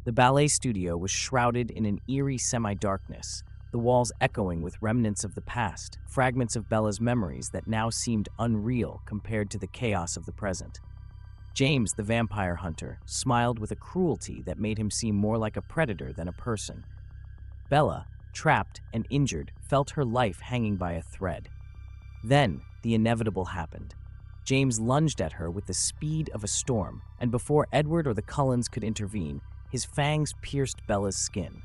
The ballet studio was shrouded in an eerie semi-darkness, the walls echoing with remnants of the past, fragments of Bella's memories that now seemed unreal compared to the chaos of the present. James, the vampire hunter, smiled with a cruelty that made him seem more like a predator than a person. Bella, trapped and injured, felt her life hanging by a thread. Then, the inevitable happened. James lunged at her with the speed of a storm, and before Edward or the Cullens could intervene, his fangs pierced Bella's skin.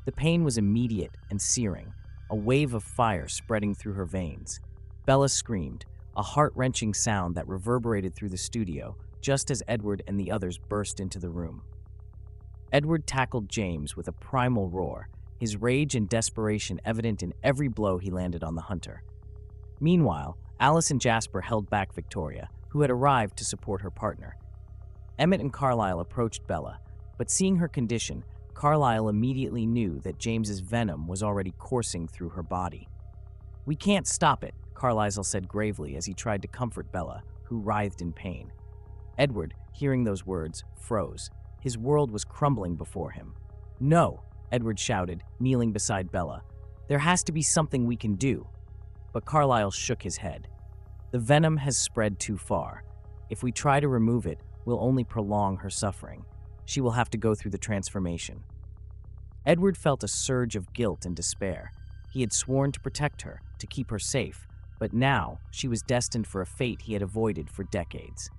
The pain was immediate and searing, a wave of fire spreading through her veins. Bella screamed, a heart-wrenching sound that reverberated through the studio just as Edward and the others burst into the room. Edward tackled James with a primal roar, his rage and desperation evident in every blow he landed on the hunter. Meanwhile, Alice and Jasper held back Victoria, who had arrived to support her partner. Emmett and Carlisle approached Bella, but seeing her condition, Carlisle immediately knew that James's venom was already coursing through her body. "We can't stop it," Carlisle said gravely as he tried to comfort Bella, who writhed in pain. Edward, hearing those words, froze. His world was crumbling before him. "No," Edward shouted, kneeling beside Bella. "There has to be something we can do." But Carlisle shook his head. "The venom has spread too far. If we try to remove it, we'll only prolong her suffering. She will have to go through the transformation." Edward felt a surge of guilt and despair. He had sworn to protect her, to keep her safe, but now she was destined for a fate he had avoided for decades.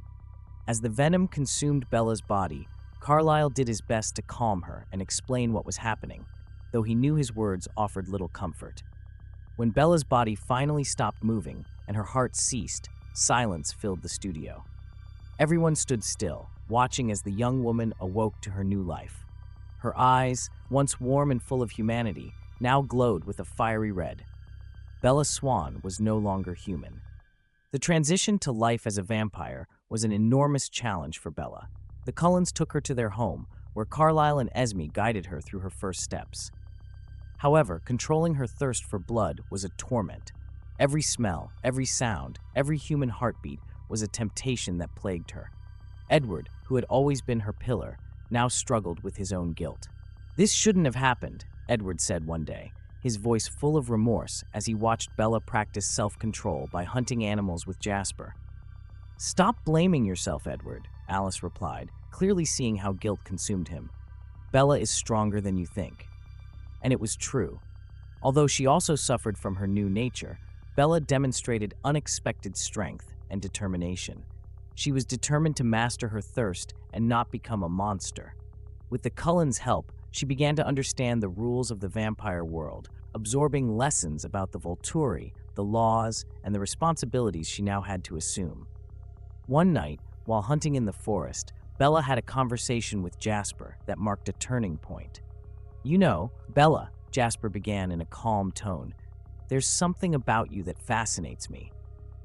As the venom consumed Bella's body, Carlisle did his best to calm her and explain what was happening, though he knew his words offered little comfort. When Bella's body finally stopped moving and her heart ceased, silence filled the studio. Everyone stood still, watching as the young woman awoke to her new life. Her eyes, once warm and full of humanity, now glowed with a fiery red. Bella Swan was no longer human. The transition to life as a vampire was an enormous challenge for Bella. The Cullens took her to their home, where Carlisle and Esme guided her through her first steps. However, controlling her thirst for blood was a torment. Every smell, every sound, every human heartbeat was a temptation that plagued her. Edward, who had always been her pillar, now struggled with his own guilt. "This shouldn't have happened," Edward said one day, his voice full of remorse as he watched Bella practice self-control by hunting animals with Jasper. "Stop blaming yourself, Edward," Alice replied, clearly seeing how guilt consumed him. "Bella is stronger than you think." And it was true. Although she also suffered from her new nature, Bella demonstrated unexpected strength and determination. She was determined to master her thirst and not become a monster. With the Cullens' help, she began to understand the rules of the vampire world, absorbing lessons about the Volturi, the laws, and the responsibilities she now had to assume. One night, while hunting in the forest, Bella had a conversation with Jasper that marked a turning point. "You know, Bella," Jasper began in a calm tone, "there's something about you that fascinates me.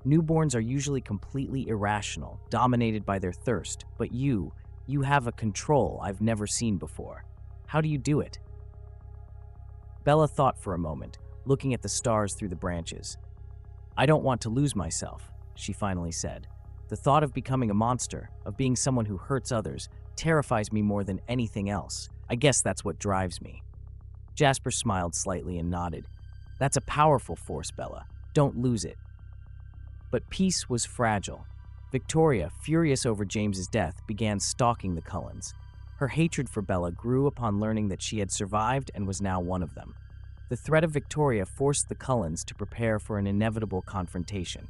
Newborns are usually completely irrational, dominated by their thirst, but you have a control I've never seen before. How do you do it?" Bella thought for a moment, looking at the stars through the branches. "I don't want to lose myself," she finally said. "The thought of becoming a monster, of being someone who hurts others, terrifies me more than anything else. I guess that's what drives me." Jasper smiled slightly and nodded. "That's a powerful force, Bella. Don't lose it." But peace was fragile. Victoria, furious over James's death, began stalking the Cullens. Her hatred for Bella grew upon learning that she had survived and was now one of them. The threat of Victoria forced the Cullens to prepare for an inevitable confrontation.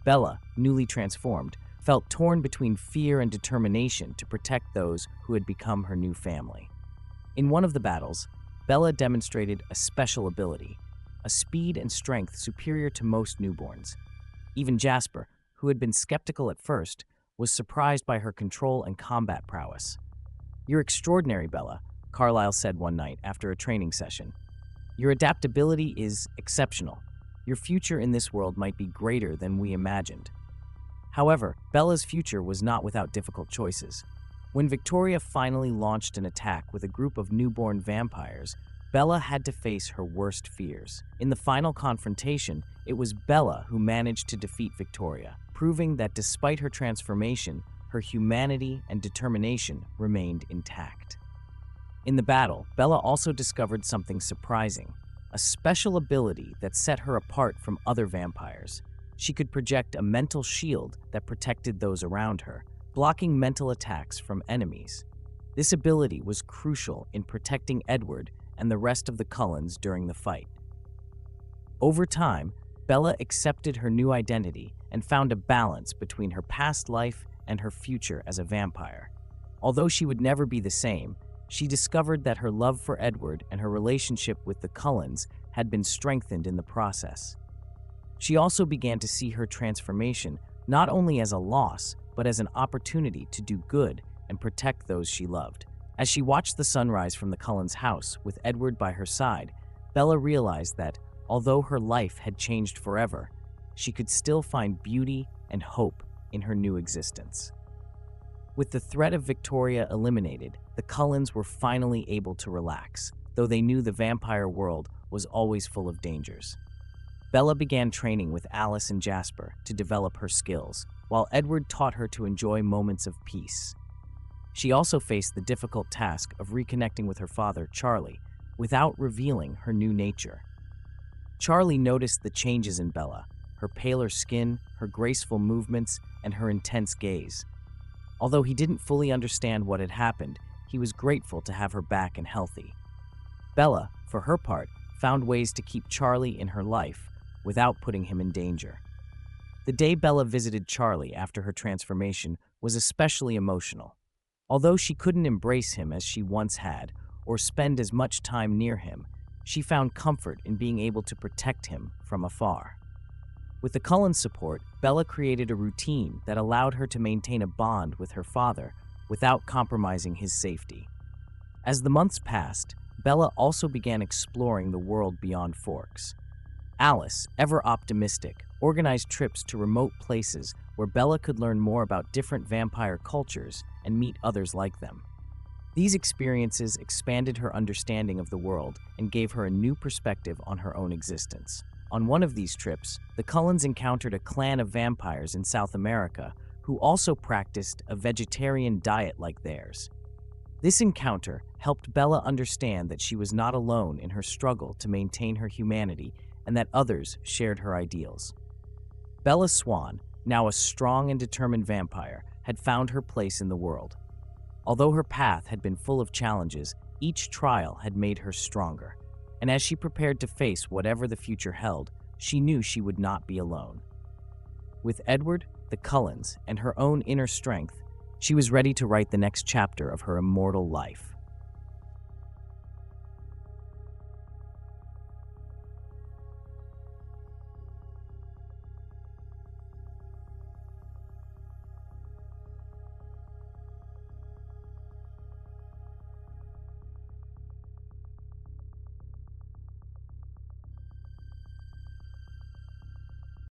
Bella, newly transformed, felt torn between fear and determination to protect those who had become her new family. In one of the battles, Bella demonstrated a special ability, a speed and strength superior to most newborns. Even Jasper, who had been skeptical at first, was surprised by her control and combat prowess. "You're extraordinary, Bella," Carlisle said one night after a training session. "Your adaptability is exceptional. Your future in this world might be greater than we imagined." However, Bella's future was not without difficult choices. When Victoria finally launched an attack with a group of newborn vampires, Bella had to face her worst fears. In the final confrontation, it was Bella who managed to defeat Victoria, proving that despite her transformation, her humanity and determination remained intact. In the battle, Bella also discovered something surprising, a special ability that set her apart from other vampires. She could project a mental shield that protected those around her, blocking mental attacks from enemies. This ability was crucial in protecting Edward and the rest of the Cullens during the fight. Over time, Bella accepted her new identity and found a balance between her past life and her future as a vampire. Although she would never be the same, she discovered that her love for Edward and her relationship with the Cullens had been strengthened in the process. She also began to see her transformation not only as a loss, but as an opportunity to do good and protect those she loved. As she watched the sunrise from the Cullens' house with Edward by her side, Bella realized that, although her life had changed forever, she could still find beauty and hope in her new existence. With the threat of Victoria eliminated, the Cullens were finally able to relax, though they knew the vampire world was always full of dangers. Bella began training with Alice and Jasper to develop her skills, while Edward taught her to enjoy moments of peace. She also faced the difficult task of reconnecting with her father, Charlie, without revealing her new nature. Charlie noticed the changes in Bella, her paler skin, her graceful movements, and her intense gaze. Although he didn't fully understand what had happened, he was grateful to have her back and healthy. Bella, for her part, found ways to keep Charlie in her life without putting him in danger. The day Bella visited Charlie after her transformation was especially emotional. Although she couldn't embrace him as she once had, or spend as much time near him, she found comfort in being able to protect him from afar. With the Cullens' support, Bella created a routine that allowed her to maintain a bond with her father without compromising his safety. As the months passed, Bella also began exploring the world beyond Forks. Alice, ever optimistic, organized trips to remote places where Bella could learn more about different vampire cultures and meet others like them. These experiences expanded her understanding of the world and gave her a new perspective on her own existence. On one of these trips, the Cullens encountered a clan of vampires in South America who also practiced a vegetarian diet like theirs. This encounter helped Bella understand that she was not alone in her struggle to maintain her humanity and that others shared her ideals. Bella Swan, now a strong and determined vampire, had found her place in the world. Although her path had been full of challenges, each trial had made her stronger. And as she prepared to face whatever the future held, she knew she would not be alone. With Edward, the Cullens, and her own inner strength, she was ready to write the next chapter of her immortal life.